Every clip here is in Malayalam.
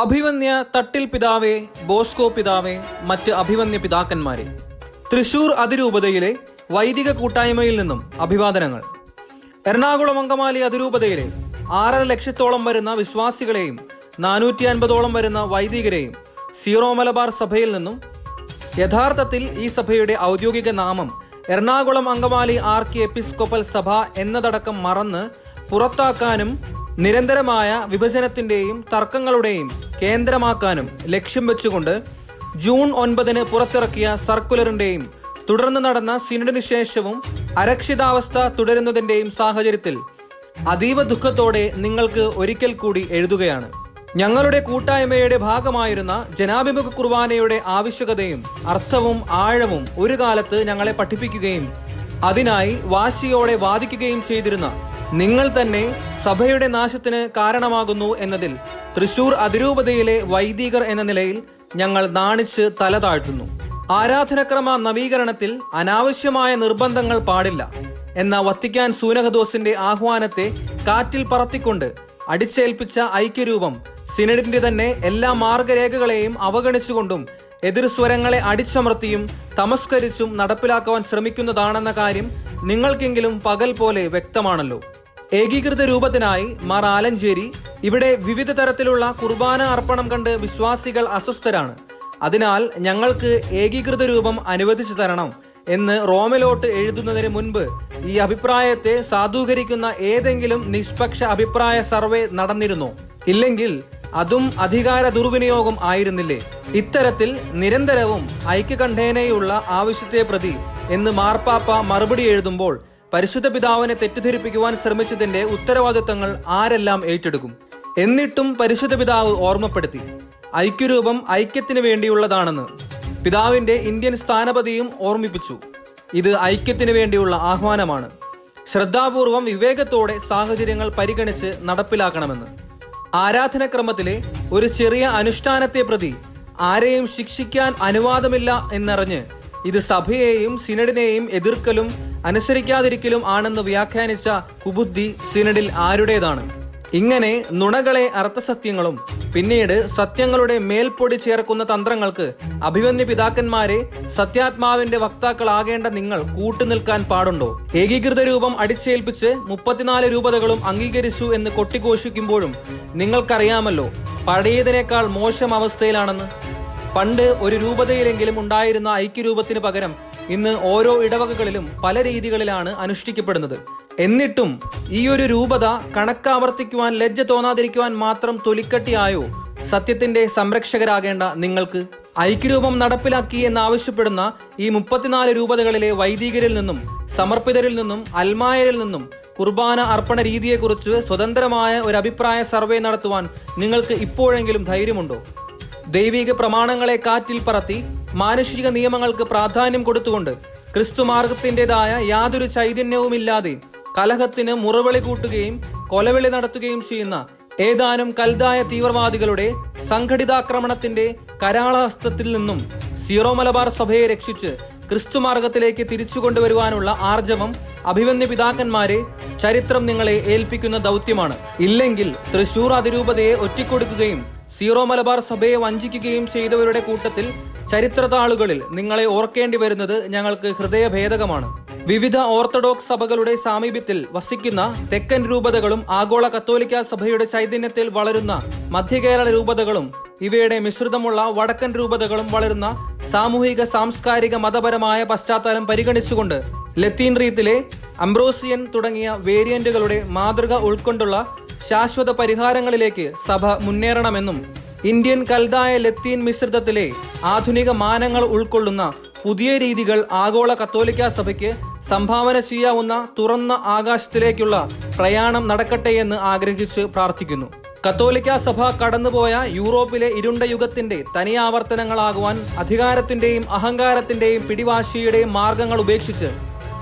അഭിവന്യ തട്ടിൽ പിതാവേ, ബോസ്കോ പിതാവേ, മറ്റ് അഭിവന്യ പിതാക്കന്മാരെ, തൃശൂർ അതിരൂപതയിലെ വൈദിക കൂട്ടായ്മയിൽ നിന്നും അഭിവാദനങ്ങൾ. എറണാകുളം അങ്കമാലി അതിരൂപതയിലെ 6.5 ലക്ഷത്തോളം വരുന്ന വിശ്വാസികളെയും 450ഓളം വരുന്ന വൈദികരെയും സീറോ മലബാർ സഭയിൽ നിന്നും, യഥാർത്ഥത്തിൽ ഈ സഭയുടെ ഔദ്യോഗിക നാമം എറണാകുളം അങ്കമാലി ആർക്കി എപ്പിസ്കോപ്പൽ സഭ എന്നതടക്കം മറന്ന് പുറത്താക്കാനും നിരന്തരമായ വിഭജനത്തിന്റെയും തർക്കങ്ങളുടെയും കേന്ദ്രമാക്കാനും ലക്ഷ്യം വെച്ചുകൊണ്ട് ജൂൺ 9 പുറത്തിറക്കിയ സർക്കുലറിന്റെയും തുടർന്ന് നടന്ന സിനഡിന് ശേഷവും അരക്ഷിതാവസ്ഥ തുടരുന്നതിന്റെയും സാഹചര്യത്തിൽ അതീവ ദുഃഖത്തോടെ നിങ്ങൾക്ക് ഒരിക്കൽ കൂടി എഴുതുകയാണ്. ഞങ്ങളുടെ കൂട്ടായ്മയുടെ ഭാഗമായിരുന്ന ജനാഭിമുഖ കുർബാനയുടെ ആവശ്യകതയും അർത്ഥവും ആഴവും ഒരു കാലത്ത് ഞങ്ങളെ പഠിപ്പിക്കുകയും അതിനായി വാശിയോടെ വാദിക്കുകയും ചെയ്തിരുന്ന നിങ്ങൾ തന്നെ സഭയുടെ നാശത്തിന് കാരണമാകുന്നു എന്നതിൽ തൃശൂർ അതിരൂപതയിലെ വൈദികർ എന്ന നിലയിൽ ഞങ്ങൾ നാണിച്ച് തല താഴ്ത്തുന്നു. ആരാധനക്രമ നവീകരണത്തിൽ അനാവശ്യമായ നിർബന്ധങ്ങൾ പാടില്ല എന്ന വത്തിക്കാൻ സൂനഹദോസിന്റെ ആഹ്വാനത്തെ കാറ്റിൽ പറത്തിക്കൊണ്ട് അടിച്ചേൽപ്പിച്ച ഐക്യരൂപം സിനഡിന്റെ തന്നെ എല്ലാ മാർഗരേഖകളെയും അവഗണിച്ചുകൊണ്ടും എതിർസ്വരങ്ങളെ അടിച്ചമർത്തിയും തമസ്കരിച്ചും നടപ്പിലാക്കുവാൻ ശ്രമിക്കുന്നതാണെന്ന കാര്യം നിങ്ങൾക്കെങ്കിലും പകൽ പോലെ വ്യക്തമാണല്ലോ. ഏകീകൃത രൂപത്തിനായി മാർ ആലഞ്ചേരി ഇവിടെ വിവിധ തരത്തിലുള്ള കുർബാന അർപ്പണം കണ്ട് വിശ്വാസികൾ അസ്വസ്ഥരാണ്. അതിനാൽ ഞങ്ങൾക്ക് ഏകീകൃത രൂപം അനുവദിച്ചു തരണം എന്ന് റോമിലോട്ട് എഴുതുന്നതിന് മുൻപ് ഈ അഭിപ്രായത്തെ സാധൂകരിക്കുന്ന ഏതെങ്കിലും നിഷ്പക്ഷ അഭിപ്രായ സർവേ നടന്നിരുന്നോ? ഇല്ലെങ്കിൽ അതും അധികാര ദുർവിനിയോഗം ആയിരുന്നില്ലേ? ഇത്തരത്തിൽ നിരന്തരവും ഐക്യകണ്ഠേനയുള്ള ആവശ്യത്തെ പ്രതി എന്ന് മാർപ്പാപ്പ മറുപടി എഴുതുമ്പോൾ പരിശുദ്ധ പിതാവിനെ തെറ്റിദ്ധരിപ്പിക്കുവാൻ ശ്രമിച്ചതിന്റെ ഉത്തരവാദിത്തങ്ങൾ ആരെല്ലാം ഏറ്റെടുക്കും? എന്നിട്ടും പരിശുദ്ധ പിതാവ് ഓർമ്മപ്പെടുത്തി, ഐക്യരൂപം ഐക്യത്തിന് വേണ്ടിയുള്ളതാണെന്ന്. പിതാവിന്റെ ഇന്ത്യൻ സ്ഥാനപതിയും ഓർമ്മിപ്പിച്ചു, ഇത് ഐക്യത്തിന് വേണ്ടിയുള്ള ആഹ്വാനമാണ്. ശ്രദ്ധാപൂർവം വിവേകത്തോടെ സാഹചര്യങ്ങൾ പരിഗണിച്ച് നടപ്പിലാക്കണമെന്ന്. ആരാധനക്രമത്തിലെ ഒരു ചെറിയ അനുഷ്ഠാനത്തെ പ്രതി ആരെയും ശിക്ഷിക്കാൻ അനുവാദമില്ല എന്നറിഞ്ഞ് ഇത് സഭയെയും സിനഡിനെയും എതിർക്കലും അനുസരിക്കാതിരിക്കലും ആണെന്ന് വ്യാഖ്യാനിച്ച കുബുദ്ധി സിനഡിൽ ആരുടേതാണ്? ഇങ്ങനെ നുണകളെ അർത്ഥസത്യങ്ങളും പിന്നീട് സത്യങ്ങളുടെ മേൽപ്പൊടി ചേർക്കുന്ന തന്ത്രങ്ങൾക്ക് അഭിവന്യ പിതാക്കന്മാരെ സത്യാത്മാവിന്റെ വക്താക്കളാകേണ്ട നിങ്ങൾ കൂട്ടുനിൽക്കാൻ പാടുണ്ടോ? ഏകീകൃത രൂപം അടിച്ചേൽപ്പിച്ച് 34 രൂപതകളും അംഗീകരിച്ചു എന്ന് കൊട്ടിഘോഷിക്കുമ്പോഴും നിങ്ങൾക്കറിയാമല്ലോ പഴയതിനേക്കാൾ മോശം അവസ്ഥയിലാണെന്ന്. പണ്ട് ഒരു രൂപതയിലെങ്കിലും ഉണ്ടായിരുന്ന ഐക്യരൂപത്തിന് പകരം ഇന്ന് ഓരോ ഇടവകകളിലും പല രീതികളിലാണ് അനുഷ്ഠിക്കപ്പെടുന്നത്. എന്നിട്ടും ഈ ഒരു രൂപത കണക്കാവർത്തിക്കുവാൻ ലജ്ജ തോന്നാതിരിക്കുവാൻ മാത്രം തൊലിക്കട്ടിയായോ സത്യത്തിന്റെ സംരക്ഷകരാകേണ്ട നിങ്ങൾക്ക്? ഐക്യരൂപം നടപ്പിലാക്കി എന്നാവശ്യപ്പെടുന്ന ഈ 34 രൂപതകളിലെ വൈദികരിൽ നിന്നും സമർപ്പിതരിൽ നിന്നും അൽമായരിൽ നിന്നും കുർബാന അർപ്പണ രീതിയെക്കുറിച്ച് സ്വതന്ത്രമായ ഒരു അഭിപ്രായ സർവേ നടത്തുവാൻ നിങ്ങൾക്ക് ഇപ്പോഴെങ്കിലും ധൈര്യമുണ്ടോ? ദൈവിക പ്രമാണങ്ങളെ കാറ്റിൽ പറത്തി മാനുഷിക നിയമങ്ങൾക്ക് പ്രാധാന്യം കൊടുത്തുകൊണ്ട് ക്രിസ്തു മാർഗത്തിൻ്റെതായ യാതൊരു ചൈതന്യവുമില്ലാതെ കലഹത്തിന് മുറവിളി കൂട്ടുകയും കൊലവിളി നടത്തുകയും ചെയ്യുന്ന ഏതാനും കൽദായ തീവ്രവാദികളുടെ സംഘടിതാക്രമണത്തിന്റെ കരാളഹസ്തത്തിൽ നിന്നും സീറോ മലബാർ സഭയെ രക്ഷിച്ച് ക്രിസ്തു മാർഗത്തിലേക്ക് തിരിച്ചു കൊണ്ടുവരുവാനുള്ള ആർജവം അഭിവന്യ പിതാക്കന്മാരെ ചരിത്രം നിങ്ങളെ ഏൽപ്പിക്കുന്ന ദൗത്യമാണ്. ഇല്ലെങ്കിൽ തൃശൂർ അതിരൂപതയെ ഒറ്റിക്കൊടുക്കുകയും സീറോ മലബാർ സഭയെ വഞ്ചിക്കുകയും ചെയ്തവരുടെ കൂട്ടത്തിൽ ചരിത്രതാളുകളിൽ നിങ്ങളെ ഓർക്കേണ്ടി വരുന്നത് ഞങ്ങൾക്ക് ഹൃദയഭേദകമാണ്. വിവിധ ഓർത്തഡോക്സ് സഭകളുടെ സാമീപ്യത്തിൽ വസിക്കുന്ന തെക്കൻ രൂപതകളും ആഗോള കത്തോലിക്ക സഭയുടെ ചൈതന്യത്തിൽ വളരുന്ന മധ്യകേരള രൂപതകളും ഇവയുടെ മിശ്രിതമുള്ള വടക്കൻ രൂപതകളും വളരുന്ന സാമൂഹിക സാംസ്കാരിക മതപരമായ പശ്ചാത്തലം പരിഗണിച്ചുകൊണ്ട് ലത്തീൻ റീത്തിലെ അംബ്രോസിയൻ തുടങ്ങിയ വേരിയന്റുകളുടെ മാതൃക ഉൾക്കൊണ്ടുള്ള ശാശ്വത പരിഹാരങ്ങളിലേക്ക് സഭ മുന്നേറണമെന്നും ഇന്ത്യൻ കൽദായ ലത്തീൻ മിശ്രിതത്തിലെ ആധുനിക മാനങ്ങൾ ഉൾക്കൊള്ളുന്ന പുതിയ രീതികൾ ആഗോള കത്തോലിക്ക സഭയ്ക്ക് സംഭാവന ചെയ്യാവുന്ന തുറന്ന ആകാശത്തിലേക്കുള്ള പ്രയാണം നടക്കട്ടെ എന്ന് ആഗ്രഹിച്ച് പ്രാർത്ഥിക്കുന്നു. കത്തോലിക്ക സഭ കടന്നുപോയ യൂറോപ്പിലെ ഇരുണ്ട യുഗത്തിന്റെ തനിയാവർത്തനങ്ങളാകുവാൻ അധികാരത്തിന്റെയും അഹങ്കാരത്തിന്റെയും പിടിവാശിയുടെയും മാർഗങ്ങൾ ഉപേക്ഷിച്ച്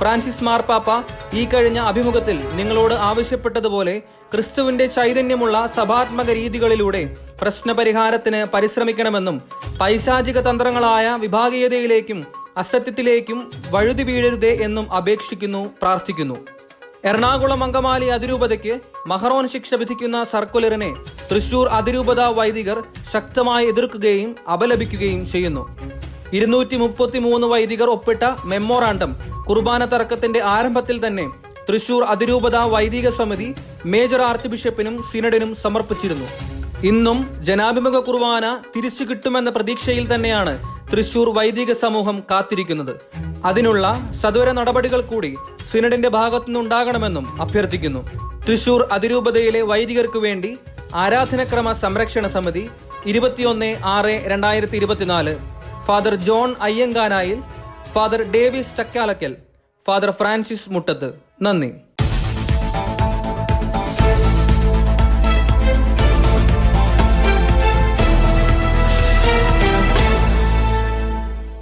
ഫ്രാൻസിസ് മാർപ്പാപ്പ ഈ കഴിഞ്ഞ അഭിമുഖത്തിൽ നിങ്ങളോട് ആവശ്യപ്പെട്ടതുപോലെ ക്രിസ്തുവിന്റെ ചൈതന്യമുള്ള സഭാത്മക രീതികളിലൂടെ പ്രശ്നപരിഹാരത്തിന് പരിശ്രമിക്കണമെന്നും പൈശാചിക തന്ത്രങ്ങളായ വിഭാഗീയതയിലേക്കും അസത്യത്തിലേക്കും വഴുതി വീഴരുതേ എന്നും അപേക്ഷിക്കുന്നു, പ്രാർത്ഥിക്കുന്നു. എറണാകുളം അങ്കമാലി അതിരൂപതയ്ക്ക് മഹറോൻ ശിക്ഷ വിധിക്കുന്ന സർക്കുലറിനെ തൃശൂർ അതിരൂപത വൈദികർ ശക്തമായി എതിർക്കുകയും അപലപിക്കുകയും ചെയ്യുന്നു. 233 വൈദികർ ഒപ്പിട്ട മെമ്മോറാണ്ടം കുർബാന തർക്കത്തിന്റെ ആരംഭത്തിൽ തന്നെ തൃശൂർ അതിരൂപത വൈദിക സമിതി മേജർ ആർച്ച് ബിഷപ്പിനും സിനഡിനും സമർപ്പിച്ചിരുന്നു. ഇന്നും ജനാഭിമുഖ കുർബാന തിരിച്ചു കിട്ടുമെന്ന പ്രതീക്ഷയിൽ തന്നെയാണ് തൃശൂർ വൈദിക സമൂഹം കാത്തിരിക്കുന്നത്. അതിനുള്ള സത്വര നടപടികൾ കൂടി സിനഡിന്റെ ഭാഗത്തുനിന്നുണ്ടാകണമെന്നും അഭ്യർത്ഥിക്കുന്നു. തൃശൂർ അതിരൂപതയിലെ വൈദികർക്ക് വേണ്ടി ആരാധനക്രമ സംരക്ഷണ സമിതി 21/6/2024 father John Ayyankanayil, father Davis Chakkalakkal, father Francis Muttath. നന്ദി.